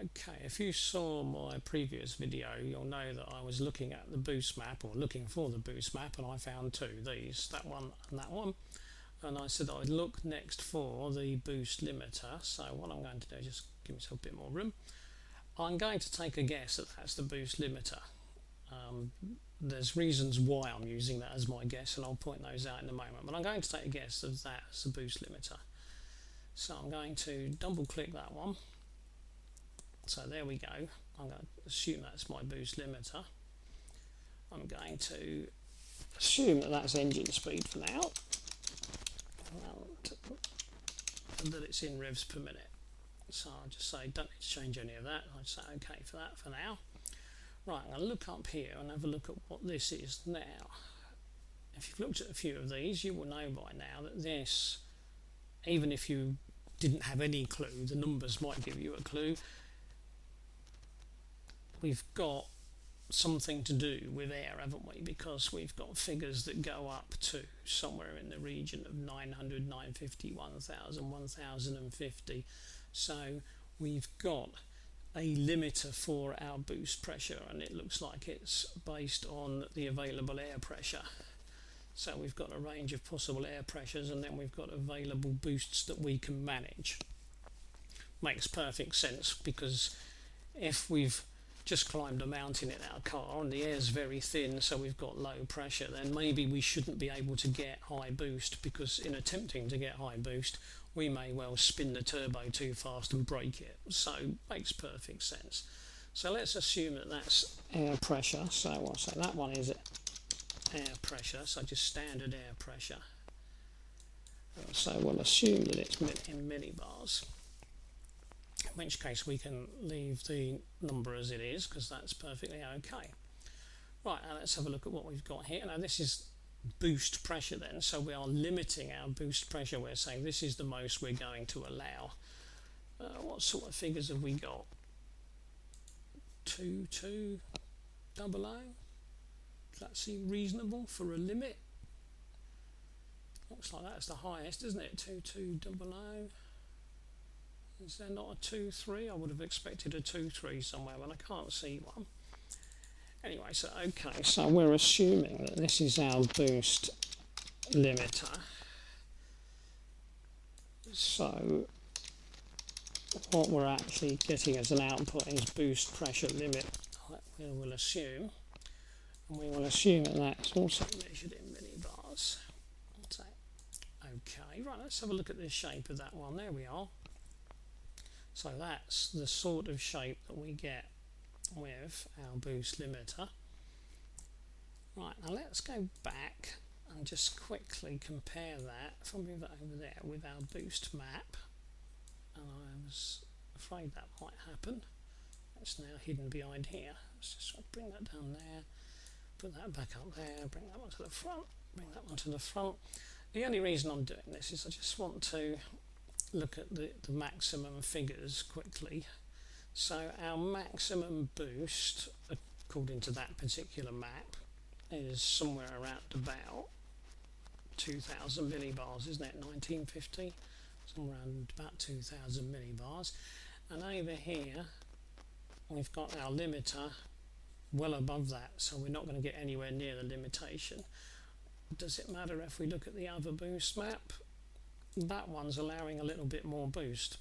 Okay, if you saw my previous video, you'll know that I was looking at the boost map, or looking for the boost map, and I found two, these, that one and that one. And I said I'd look next for the boost limiter. So what I'm going to do is just give myself a bit more room. I'm going to take a guess that that's the boost limiter. There's reasons why I'm using that as my guess, and I'll point those out in a moment. But I'm going to take a guess of that as the boost limiter. So I'm going to double click that one. So there we go. I'm going to assume that's my boost limiter. I'm going to assume that that's engine speed for now, and that it's in revs per minute. So I'll just say don't need to change any of that. I'll say okay for that for now. Right, I'm going to look up here and have a look at what this is now. If you've looked at a few of these, you will know by now that this, even if you didn't have any clue, the numbers might give you a clue. We've got something to do with air, haven't we? Because we've got figures that go up to somewhere in the region of 900, 950, 1000, 1050. So we've got a limiter for our boost pressure, and it looks like it's based on the available air pressure. So we've got a range of possible air pressures, and then we've got available boosts that we can manage. Makes perfect sense, because if we've just climbed a mountain in our car and the air's very thin, so we've got low pressure, then maybe we shouldn't be able to get high boost, because in attempting to get high boost we may well spin the turbo too fast and break it. So makes perfect sense. So let's assume that that's air pressure. So I'll say that one is air pressure, so just standard air pressure. So we'll assume that it's in millibars, in which case we can leave the number as it is, because that's perfectly okay. Right, now let's have a look at what we've got here. Now this is boost pressure then, so we are limiting our boost pressure. We're saying this is the most we're going to allow. What sort of figures have we got? 2200? Does that seem reasonable for a limit? Looks like that's the highest, isn't it? 2200. Is there not a 2.3? I would have expected a 2.3 somewhere, but I can't see one. Anyway, so okay, so we're assuming that this is our boost limiter. So what we're actually getting as an output is boost pressure limit. We will assume, and we will assume that that's also measured in millibars. So, okay, right, let's have a look at the shape of that one. There we are. So that's the sort of shape that we get with our boost limiter. Right, now let's go back and just quickly compare that, if I move that over there, with our boost map. And I was afraid that might happen. It's now hidden behind here. Let's just bring that down there, put that back up there, bring that one to the front, bring that one to the front. The only reason I'm doing this is I just want to look at the maximum figures quickly. So our maximum boost, according to that particular map, is somewhere around about 2000 millibars, isn't it? 1950, somewhere around about 2000 millibars. And over here we've got our limiter well above that, so we're not going to get anywhere near the limitation. Does it matter if we look at the other boost map? That one's allowing a little bit more boost.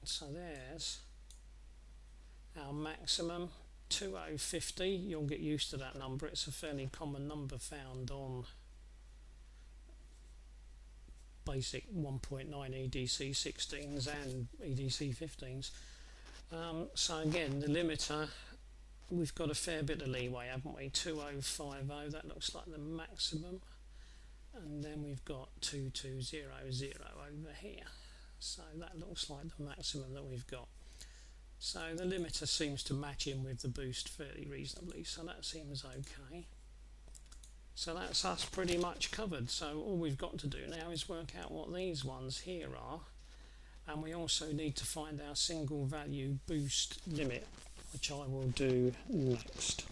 So there's our maximum, 2050. You'll get used to that number. It's a fairly common number found on basic 1.9 EDC16s and EDC15s. So again, the limiter, we've got a fair bit of leeway, haven't we? 2050, that looks like the maximum. And then we've got 2200 over here. So that looks like the maximum that we've got. So the limiter seems to match in with the boost fairly reasonably, so that seems okay. So that's us pretty much covered. So all we've got to do now is work out what these ones here are, and we also need to find our single value boost limit, which I will do next.